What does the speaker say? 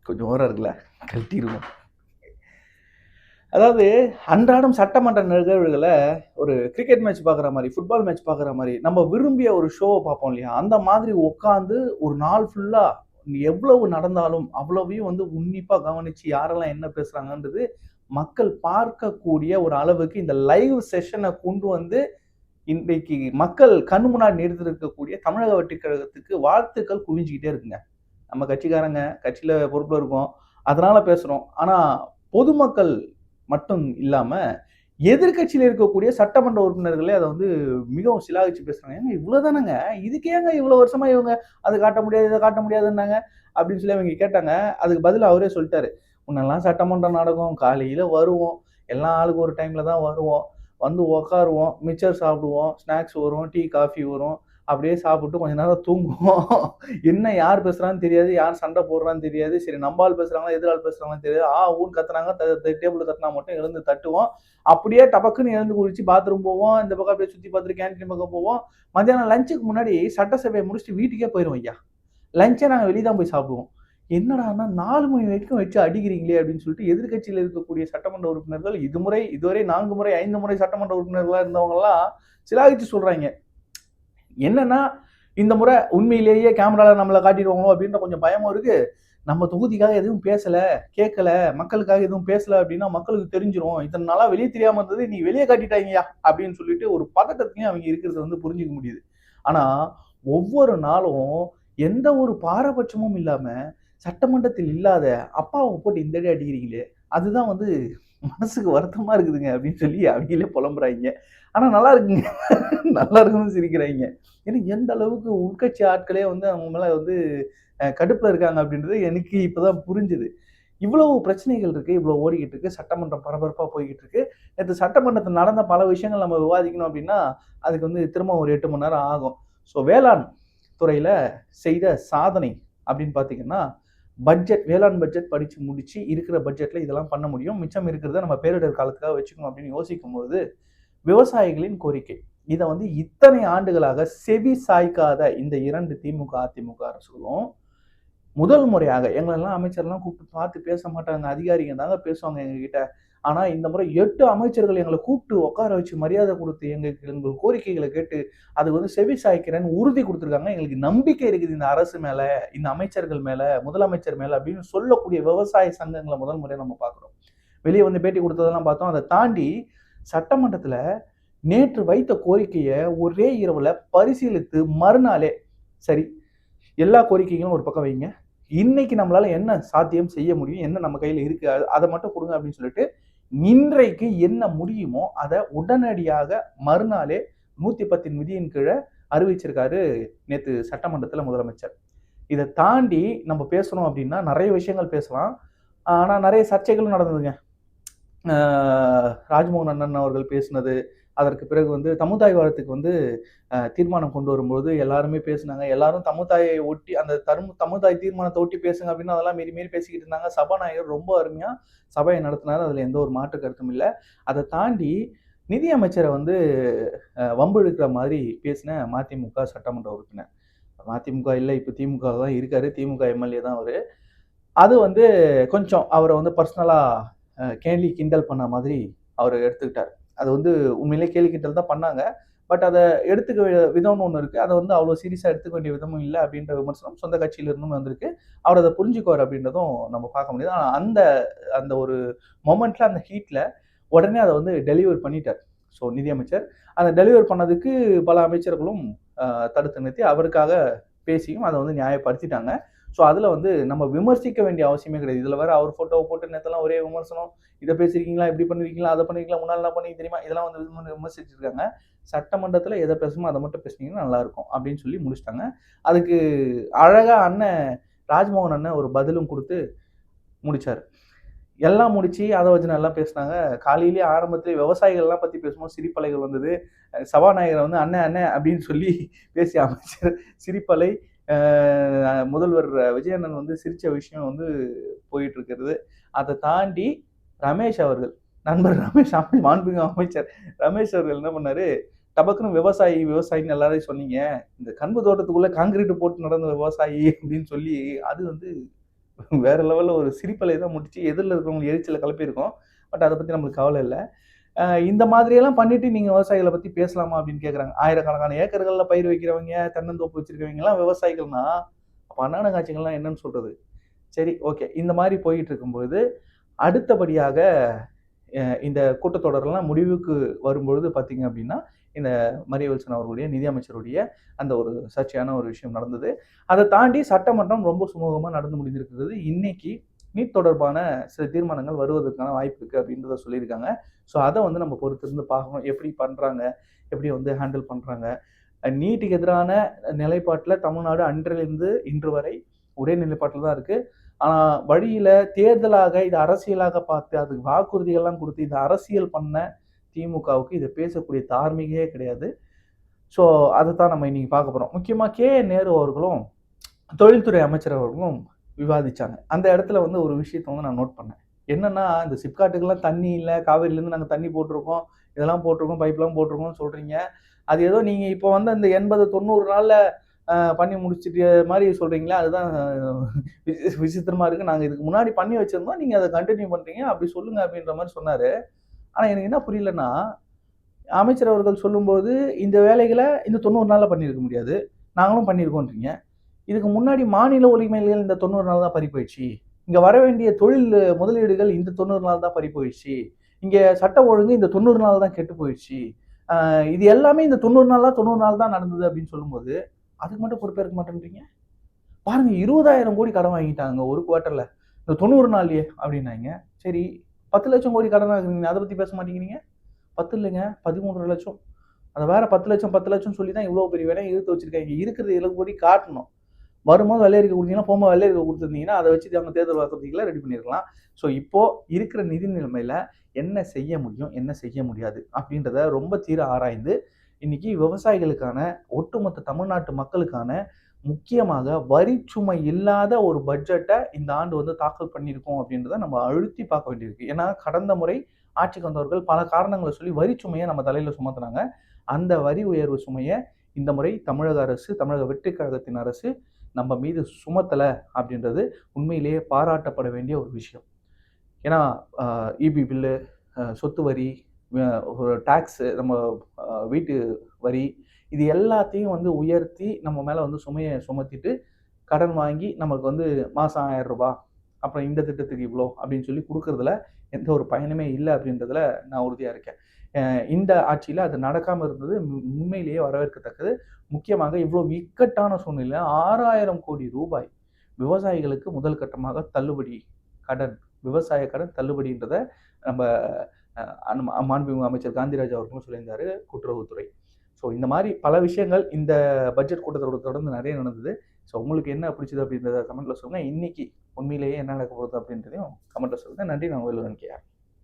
கொஞ்சம் ஓரம் இருக்குல்ல, கழட்டிருவோம். அதாவது அன்றாடம் சட்டமன்ற நிகழ்வுகள ஒரு கிரிக்கெட் மேட்ச் பார்க்குற மாரி, ஃபுட்பால் மேட்ச் பார்க்குற மாரி, நம்ம விரும்பிய ஒரு ஷோவ பார்ப்போம் இல்லையா? அந்த மாதிரி உட்கார்ந்து ஒரு நாள் ஃபுல்லா எவ்வளவு நடந்தாலும், அவ்வளவையும் வந்து உன்னிப்பா கவனிச்சு யாரெல்லாம் என்ன பேசுறாங்கன்றது மக்கள் பார்க்கக்கூடிய ஒரு அளவுக்கு இந்த லைவ் செஷன கொண்டு வந்து இன்றைக்கு மக்கள் கண்ணு முன்னாடி நிறுத்தியிருக்கக்கூடிய தமிழக வெற்றிக் கழகத்துக்கு வாழ்த்துக்கள் குவிஞ்சுகிட்டே இருக்குங்க. நம்ம கட்சிக்காரங்க கட்சியில பொறுப்புல இருக்கோம். அதனால பேசுறோம். ஆனா பொதுமக்கள் மட்டும் இல்லாம, எதிர்க்கட்சியில இருக்கக்கூடிய சட்டமன்ற உறுப்பினர்களே அத வந்து மிகவும் சிலாகிச்சு பேசுறாங்க. "ஏங்க இவ்வளோ தானங்க. இதுக்கு ஏங்க இவ்வளோ வருஷமா இவங்க அத காட்ட முடியாது, இத காட்ட முடியாதுன்னாங்க?" அப்படின்னு சொல்லி அவங்க கேட்டாங்க. அதுக்கு பதிலா அவரே சொல்லிட்டாரு. "முன்னெல்லாம் சட்டமன்றம் நடக்கும். காலையில வருவோம். எல்லா ஆளுக்கு ஒரு டைம்ல தான் வருவோம். வந்து உட்காருவோம். மிச்சர் சாப்பிடுவோம். ஸ்நாக்ஸ் வரும். டீ, காஃபி வரும். அப்படியே சாப்பிட்டு கொஞ்ச நேரம் தூங்குவோம். என்ன யார் பேசுறான்னு தெரியாது. யார் சண்டை போடுறான்னு தெரியாது. சரி நம்ம ஆள் பேசுறாங்களா, எதிர் ஆள் பேசுறாங்களான்னு தெரியாது. ஊன்னு கத்துனாங்க. டேபிள்ல தட்டுனா மட்டும் எழுந்து தட்டுவோம். அப்படியே டபக்குன்னு எழுந்து குளிச்சு பாத்ரூம் போவோம். இந்த பக்கம் அப்படியே சுத்தி பார்த்துட்டு கேன்டீன் பக்கம் போவோம். மத்தியானம் லஞ்சுக்கு முன்னாடி சட்டசபையை முடிச்சுட்டு வீட்டுக்கே போயிருவோம் ஐயா. லஞ்சே நாங்க வெளிய தான் போய் சாப்பிடுவோம். என்னடான்னா 4 மணி வரைக்கும் வச்சு அடிக்கிறீங்களே அப்படின்னு சொல்லிட்டு எதிர்க்கட்சியில இருக்கக்கூடிய சட்டமன்ற உறுப்பினர்கள் இதுவரை 4 முறை 5 முறை சட்டமன்ற உறுப்பினர்களா இருந்தவங்கலாம் சிலாகிச்சு சொல்றாங்க. என்னன்னா, இந்த முறை உண்மையிலேயே கேமரால நம்மள காட்டிடுவாங்களோ அப்படின்ற கொஞ்சம் பயமும் இருக்கு. நம்ம தொகுதிக்காக எதுவும் பேசல, கேட்கல, மக்களுக்காக எதுவும் பேசல அப்படின்னா மக்களுக்கு தெரிஞ்சிரும். இத்தன நாளா வெளிய தெரியாம இருந்தது, நீ வெளிய காட்டிட்டாங்கய்யா அப்படின்னு சொல்லிட்டு ஒரு பதட்டத்திலயும் அவங்க இருக்கிறத வந்து புரிஞ்சுக்க முடியுது. ஆனா, ஒவ்வொரு நாளும் எந்த ஒரு பாரபட்சமும் இல்லாம, சட்டமன்றத்தில் இல்லாத அப்பாவ போட்டு இந்த அடி அடிக்கிறீங்களே, அதுதான் வந்து மனசுக்கு வருத்தமா இருக்குதுங்க அப்படின்னு சொல்லி அவங்களே புலம்புறாய்ங்க. ஆனா நல்லா இருக்குங்க. நல்லா இருக்குன்னு சிரிக்கிறாய்ங்க. ஏன்னா எந்த அளவுக்கு உட்கட்சி ஆட்களே வந்து அவங்க மேல வந்து கடுப்புல இருக்காங்க அப்படின்றது எனக்கு இப்பதான் புரிஞ்சுது. இவ்வளவு பிரச்சனைகள் இருக்கு. இவ்வளவு ஓடிக்கிட்டு இருக்கு. சட்டமன்றம் பரபரப்பா போய்க்கிட்டு இருக்கு. நேத்து சட்டமன்றத்துல நடந்த பல விஷயங்கள் நம்ம விவாதிக்கணும் அப்படின்னா, அதுக்கு வந்து திரும்ப ஒரு 8 மணி நேரம் ஆகும். ஸோ வேளாண் துறையில செய்த சாதனை அப்படின்னு பார்த்தீங்கன்னா, வேளாண் பட்ஜெட் படிச்சு முடிச்சு இருக்கிற பட்ஜெட்ல இதெல்லாம் பண்ண முடியும். மிச்சம் இருக்கிறத நம்ம பேரிடர் காலத்துக்காக வச்சுக்கணும் அப்படின்னு யோசிக்கும்போது, விவசாயிகளின் கோரிக்கை. இத வந்து இத்தனை ஆண்டுகளாக செவி சாய்க்காத இந்த 2 திமுக, அதிமுக அரசுகளும் முதல் முறையாக எங்களெல்லாம் அமைச்சர்லாம் கூப்பிட்டு பார்த்து பேச மாட்டாங்க. அதிகாரிங்க தாங்க பேசுவாங்க எங்ககிட்ட. ஆனா இந்த முறை 8 அமைச்சர்கள் எங்கள கூப்பிட்டு உட்கார வச்சு மரியாதை குடுத்து எங்கள் கோரிக்கைகள கேட்டு அதுக்கு வந்து செவி சாய்க்கிறேன்னு உறுதி குடுத்துருக்காங்க. எங்களுக்கு நம்பிக்கை இருக்குது இந்த அரசு மேல, இந்த அமைச்சர்கள் மேல, முதலமைச்சர் மேல அப்படின்னு சொல்லக்கூடிய விவசாய சங்கங்கள முதல் முறையா நம்ம பார்க்கிறோம். வெளிய வந்து பேட்டி குடுத்ததெல்லாம் பார்த்தோம். அத தாண்டி சட்டமன்றத்துல நேற்று வைத்த கோரிக்கைய ஒரே இரவுல பரிசீலித்து மறுநாளே, சரி எல்லா கோரிக்கைகளும் ஒரு பக்கம் வைங்க. இன்னைக்கு நம்மளால என்ன சாத்தியம் செய்ய முடியும்? என்ன நம்ம கையில இருக்கு? அத மட்டும் குடுங்க அப்படின்னு சொல்லிட்டு, இன்றைக்கு என்ன முடியுமோ அத உடனடியாக மறுநாளே 110 விதியின் கீழ அறிவிச்சிருக்காரு நேத்து சட்டமன்றத்துல முதலமைச்சர். இத தாண்டி நம்ம பேசணும் அப்படின்னா நெறைய விஷயங்கள் பேசலாம். ஆனா நெறைய சர்ச்சைகளும் நடந்ததுங்க. ராஜ்மோகன் அண்ணன் அவர்கள் பேசினது, அதற்கு பிறகு வந்து தமிழ்த்தாய் வந்து தீர்மானம் கொண்டு வரும்போது எல்லாருமே பேசினாங்க. எல்லாரும் தமிழ்த்தாயை ஒட்டி அந்த தமிழ்த்தாய் தீர்மானத்தை ஒட்டி பேசுங்க அப்படின்னு அதெல்லாம் மீறி மீறி பேசிக்கிட்டு இருந்தாங்க. சபாநாயகர் ரொம்ப அருமையா சபையை நடத்தினாரு. அதுல எந்த ஒரு மாற்று கருத்தும் இல்ல. அதை தாண்டி நிதி அமைச்சரை வந்து வம்பிழுக்கிற மாதிரி பேசின மதிமுக சட்டமன்ற உறுப்பினர். மதிமுக இல்ல, இப்ப திமுக தான் இருக்காரு. திமுக எம்எல்ஏ தான் அவரு. அது வந்து கொஞ்சம் அவரை வந்து பர்சனலா கேலி கிண்டல் பண்ண மாதிரி அவர் எடுத்துக்கிட்டார். அது வந்து உண்மையிலேயே கேலி கிண்டல் தான் பண்ணாங்க. பட் அத எடுத்துக்க விதம்னு ஒண்ணு இருக்கு. அத வந்து அவ்வளோ சீரியஸா எடுத்துக்க வேண்டிய விதமும் இல்ல அப்படின்ற விமர்சனம் சொந்த கட்சியில இருந்தும் வந்திருக்கு. அவர் அத புரிஞ்சுக்குவார் அப்படின்றதும் நம்ம பார்க்க முடியுது. ஆனா அந்த அந்த ஒரு மொமெண்ட்ல அந்த ஹீட்ல உடனே அத வந்து டெலிவர் பண்ணிட்டார். ஸோ நிதியமைச்சர். அத டெலிவர் பண்ணதுக்கு பல அமைச்சர்களும் தடுத்து நிறுத்தி அவருக்காக பேசியும் அத வந்து நியாயப்படுத்திட்டாங்க. ஸோ அதுல வந்து நம்ம விமர்சிக்க வேண்டிய அவசியமே கிடையாது. இதுல வேற அவர் போட்டோவ போட்டு நேத்தெல்லாம் ஒரே விமர்சனம். இத பேசியிருக்கீங்களா? இப்படி பண்ணிருக்கீங்களா? அத பண்ணிருக்கீங்களா? முன்னால என்ன பண்ணீங்க தெரியுமா? இதெல்லாம் வந்து விமர்சிச்சிருக்காங்க. சட்டமன்றத்துல எத பேசணுமோ அத மட்டும் பேசுனீங்கன்னா நல்லா இருக்கும் அப்படின்னு சொல்லி முடிச்சுட்டாங்க. அதுக்கு அழகா அண்ணன் ராஜ்மோகன் அண்ணன் ஒரு பதிலும் குடுத்து முடிச்சாரு. எல்லாம் முடிச்சு அத வச்சு நல்லா பேசினாங்க. காலையிலேயே ஆரம்பத்திலே விவசாயிகள்லாம் பத்தி பேசும்போது சிரிப்பலைகள் வந்தது. சபாநாயகர் வந்து அண்ணே அண்ணே அப்படின்னு சொல்லி பேசிய அமைச்சர் சிரிப்பலை. முதல்வர் விஜயண்ணன் வந்து சிரிச்ச விஷயம் வந்து போயிட்டு இருக்கிறது. அதை தாண்டி ரமேஷ் அவர்கள், நண்பர் ரமேஷ் மாண்புமிகு அமைச்சர் ரமேஷ் அவர்கள் என்ன பண்ணாரு, டபக்குன்னு விவசாயின்னு எல்லாரையும் சொன்னீங்க. இந்த கண்பு தோட்டத்துக்குள்ள கான்கிரீட் போட்டு நடந்த விவசாயி அப்படின்னு சொல்லி அது வந்து வேற லெவல்ல ஒரு சிரிப்பலை தான் முடிச்சு எதிர்ல இருக்கிறவங்களுக்கு எரிச்சல கிளப்பியிருக்கோம். பட் அத பத்தி நம்மளுக்கு கவலை இல்ல. இந்த மாதிரியெல்லாம் பண்ணிட்டு நீங்க விவசாயிகள பத்தி பேசலாமா அப்படின்னு கேட்கறாங்க. ஆயிரக்கணக்கான ஏக்கர்கள்ல பயிர் வைக்கிறவங்க, தென்னந்தோப்பு வச்சிருக்கவங்கலாம் விவசாயிகள்னா, அப்ப அன்னாட காட்சிகள்லாம் என்னன்னு சொல்றது? சரி, ஓகே. இந்த மாரி போயிட்டு இருக்கும்பொழுது, அடுத்தபடியாக இந்த கூட்டத்தொடர்லாம் முடிவுக்கு வரும்பொழுது பார்த்தீங்க அப்படின்னா, இந்த மரிய வில்சன் அவர்களுடைய நிதி அமைச்சருடைய அந்த ஒரு சர்ச்சையான ஒரு விஷயம் நடந்தது. அத தாண்டி சட்டமன்றம் ரொம்ப சுமூகமா நடந்து முடிந்திருக்கிறது. இன்னைக்கு நீட் தொடர்பான சில தீர்மானங்கள் வருவதற்கான வாய்ப்பு இருக்கு அப்படின்றத சொல்லியிருக்காங்க. ஸோ அத வந்து நம்ம பொறுத்திருந்து பார்க்கணும். எப்படி பண்றாங்க? எப்படி வந்து ஹேண்டில் பண்றாங்க? நீட்டுக்கு எதிரான நிலைப்பாட்டுல தமிழ்நாடு அன்றிலிருந்து இன்று வரை ஒரே நிலைப்பாட்டுல தான் இருக்கு. ஆனா வழியில தேர்தலாக இத அரசியலாக பார்த்து அதுக்கு வாக்குறுதிகள்லாம் குடுத்து இத அரசியல் பண்ண திமுகவுக்கு இத பேசக்கூடிய தார்மீகமே கிடையாது. ஸோ அதத்தான் நம்ம இன்னைக்கு பார்க்க போறோம். முக்கியமா கே.என். நேரு அவர்களும், தொழில்துறை அமைச்சர் அவர்களும் விவாதிச்சாங்க. அந்த இடத்துல வந்து ஒரு விஷயத்த வந்து நான் நோட் பண்ணேன். என்னன்னா, இந்த சிப்காட்டுக்கெல்லாம் தண்ணி இல்ல, காவேரியிலேருந்து நாங்க தண்ணி போட்டுருக்கோம், இதெல்லாம் போட்டுருக்கோம், பைப்லாம் போட்டுருக்கோம்னு சொல்றீங்க. அது ஏதோ நீங்க இப்போ வந்து அந்த 80, 90 நாள்ல பண்ணி முடிச்சுட்டு மாரி சொல்றீங்களே, அதுதான் விசித்திரமா இருக்கு. நாங்க இதுக்கு முன்னாடி பண்ணி வச்சிருந்தோம். நீங்க அத கன்டின்யூ பண்றீங்க. அப்படி சொல்லுங்க அப்படின்ற மாரி சொன்னாரு. ஆனா எனக்கு என்ன புரியலன்னா, அமைச்சர் அவர்கள் சொல்லும்போது, இந்த வேலைகள இந்த 90 நாள்ல பண்ணியிருக்க முடியாது. நாங்களும் பண்ணியிருக்கோன்றீங்க. இதுக்கு முன்னாடி மாநில உரிமைகள் இந்த 90 நாள் தான் பறி போயிடுச்சு. இங்க வர வேண்டிய தொழில் முதலீடுகள் இந்த 90 நாள் தான் பறி போயிடுச்சு. இங்க சட்டம் ஒழுங்கு இந்த 90 நாள் தான் கெட்டு போயிடுச்சு. இது எல்லாமே இந்த 90 நாள் தான் நடந்தது அப்படின்னு சொல்லும்போது, அதுக்கு மட்டும் பொறுப்பேற்க மாட்டேன்றீங்க? பாருங்க 20,000 கோடி கடன் வாங்கிட்டாங்க ஒரு குவார்ட்டர்ல. இந்த 90 நாள்லயே அப்படின்னாய்ங்க. சரி 10,00,000 கோடி கடன் வாங்குனீங்க. அத பத்தி பேச மாட்டேங்கிறீங்க? 10 இல்லங்க 13,50,000. அத வேற 10,00,000 10,00,000 சொல்லி தான் இவ்வளோ பெரிய வேலைய இழுத்து வச்சிருக்காய்ங்க. இருக்கிறது 7 கோடி காட்டணும். வரும்போது வெள்ளை அறிக்கை குடுத்தீங்கன்னா, போகும்போது வெள்ளை அறிக்கை குடுத்துருந்தீங்கன்னா, அத வச்சு அவங்க தேர்தல் வாக்குறுதிகள ரெடி பண்ணியிருக்கலாம். ஸோ இப்போ இருக்கிற நிதி நிலைமையில என்ன செய்ய முடியும்? என்ன செய்ய முடியாது? அப்படின்றத ரொம்ப தீர ஆராய்ந்து, இன்னைக்கு விவசாயிகளுக்கான, ஒட்டுமொத்த தமிழ்நாட்டு மக்களுக்கான, முக்கியமாக வரிச்சுமை இல்லாத ஒரு பட்ஜெட்ட இந்த ஆண்டு வந்து தாக்கல் பண்ணியிருக்கோம் அப்படின்றத நம்ம அழுத்தி பார்க்க வேண்டியிருக்கு. ஏன்னா, கடந்த முறை ஆட்சிக்கு வந்தவர்கள் பல காரணங்கள சொல்லி வரிச்சுமைய நம்ம தலையில சுமத்துனாங்க. அந்த வரி உயர்வு சுமைய இந்த முறை தமிழக அரசு, தமிழக வெற்றிக் கழகத்தின் அரசு நம்ம மீது சுமத்தல அப்படின்றது உண்மையிலேயே பாராட்டப்பட வேண்டிய ஒரு விஷயம். ஏன்னா இபி பில்லு, சொத்து வரி, ஒரு டாக்ஸ், நம்ம வீட்டு வரி, இது எல்லாத்தையும் வந்து உயர்த்தி நம்ம மேல வந்து சுமைய சுமத்திட்டு கடன் வாங்கி நமக்கு வந்து மாசம் ரூ. 1000 அப்புறம் இந்த திட்டத்துக்கு இவ்வளோ அப்படின்னு சொல்லி குடுக்கறதுல எந்த ஒரு பயனுமே இல்ல அப்படின்றதுல நான் உறுதியா இருக்கேன். இந்த ஆட்சியில அது நடக்காம இருந்தது உண்மையிலேயே வரவேற்கத்தக்கது. முக்கியமாக இவ்வளோ இக்கட்டான சூழ்நிலையில ரூ. 6,000 கோடி விவசாயிகளுக்கு முதல் கட்டமாக தள்ளுபடி கடன், விவசாய கடன் தள்ளுபடின்றத நம்ம மாண்புமிகு அமைச்சர் காந்திராஜ் அவர்களும் சொல்லியிருந்தாரு, கூட்டுறவுத்துறை. ஸோ இந்த மாரி பல விஷயங்கள் இந்த பட்ஜெட் கூட்டத்தொடர் தொடர்ந்து நெறைய நடந்தது. ஸோ உங்களுக்கு என்ன பிடிச்சது அப்படின்றத கமெண்ட்ல சொல்லுங்க. இன்னைக்கு உண்மையிலேயே என்ன நடக்க போகுது அப்படின்றதையும் கமெண்ட்ல சொல்லுங்க. நன்றி. நான் வேலுவன் கே.ஆர்.